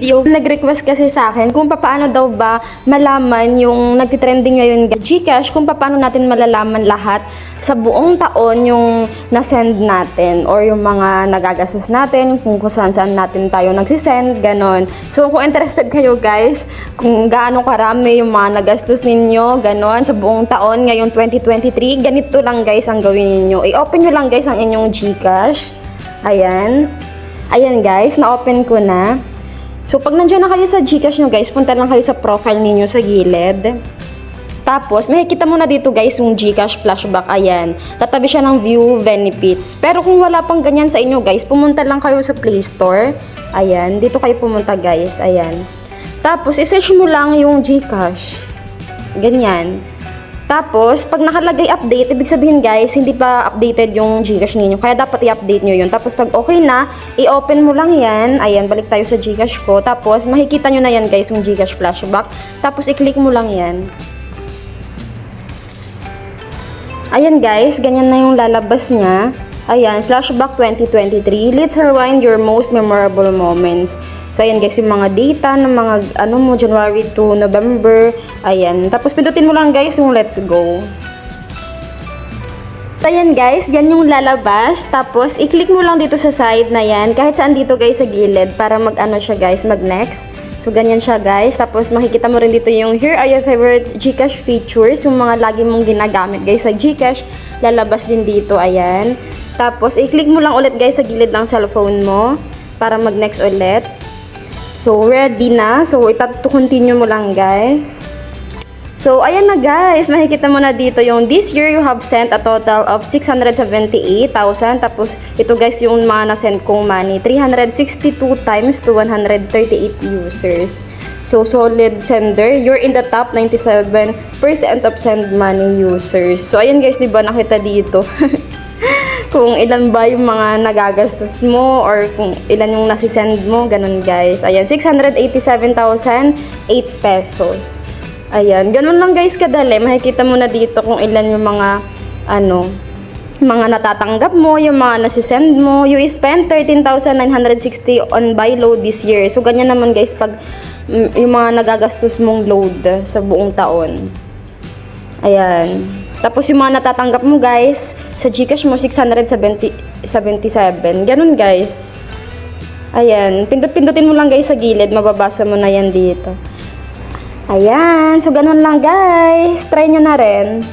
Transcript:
video. Nag-request kasi sa akin kung paano daw ba malaman yung nagtitrending ngayon GCash, kung paano natin malalaman lahat sa buong taon yung nasend natin or yung mga nagagastos natin, kung saan natin tayo nagsisend, ganon. So kung interested kayo guys, kung gaano karami yung mga nagastos ninyo, ganon, sa buong taon ngayong 2023, ganito lang guys ang gawin niyo. I-open nyo lang guys ang inyong GCash. Ayan. Ayan guys, na-open ko na. So, pag nandiyan na kayo sa GCash nyo guys, punta lang kayo sa profile ninyo sa gilid. Tapos, makikita mo na dito guys yung GCash flashback. Ayan. Tatabi siya ng view benefits. Pero kung wala pang ganyan sa inyo guys, pumunta lang kayo sa Play Store. Ayan. Dito kayo pumunta guys. Ayan. Tapos, isearch mo lang yung GCash. Ganyan. Tapos, pag nakalagay update, ibig sabihin guys, hindi pa updated yung GCash ninyo. Kaya dapat i-update nyo yun. Tapos, pag okay na, i-open mo lang yan. Ayan, balik tayo sa GCash ko. Tapos, makikita nyo na yan guys, yung GCash flashback. Tapos, i-click mo lang yan. Ayan guys, ganyan na yung lalabas niya. Ayan, flashback 2023. Let's rewind your most memorable moments. So, ayan guys, yung mga data ng mga, January to November. Ayan. Tapos, pindutin mo lang guys yung let's go. So, ayan guys, yan yung lalabas. Tapos, i-click mo lang dito sa side na yan. Kahit saan dito guys sa gilid para siya guys, mag-next. So, ganyan siya guys. Tapos, makikita mo rin dito yung here are your favorite GCash features. Yung mga lagi mong ginagamit guys sa GCash. Lalabas din dito, ayan. Tapos, i-click mo lang ulit guys sa gilid ng cellphone mo para mag-next ulit. So, ready na. So, continue mo lang guys. So, ayan na guys. Makikita mo na dito yung this year you have sent a total of 678,000. Tapos, ito guys yung mga na-send kong money. 362 times to 138 users. So, solid sender. You're in the top 97% of send money users. So, ayan guys, diba nakita dito? Kung ilan ba yung mga nagagastos mo or kung ilan yung nasisend mo, ganun guys. Ayan, 687,008 pesos. Ayan, ganun lang guys kadali. Makikita mo na dito kung ilan yung mga, mga natatanggap mo, yung mga nasisend mo. You spent 13,960 on buy load this year. So, ganyan naman guys pag yung mga nagagastos mong load sa buong taon. Ayan. Tapos yung mga natatanggap mo guys, sa GCash mo 677. Ganun guys. Ayan, pindutin mo lang guys sa gilid, mababasa mo na yan dito. Ayan, so ganun lang guys. Try nyo na rin.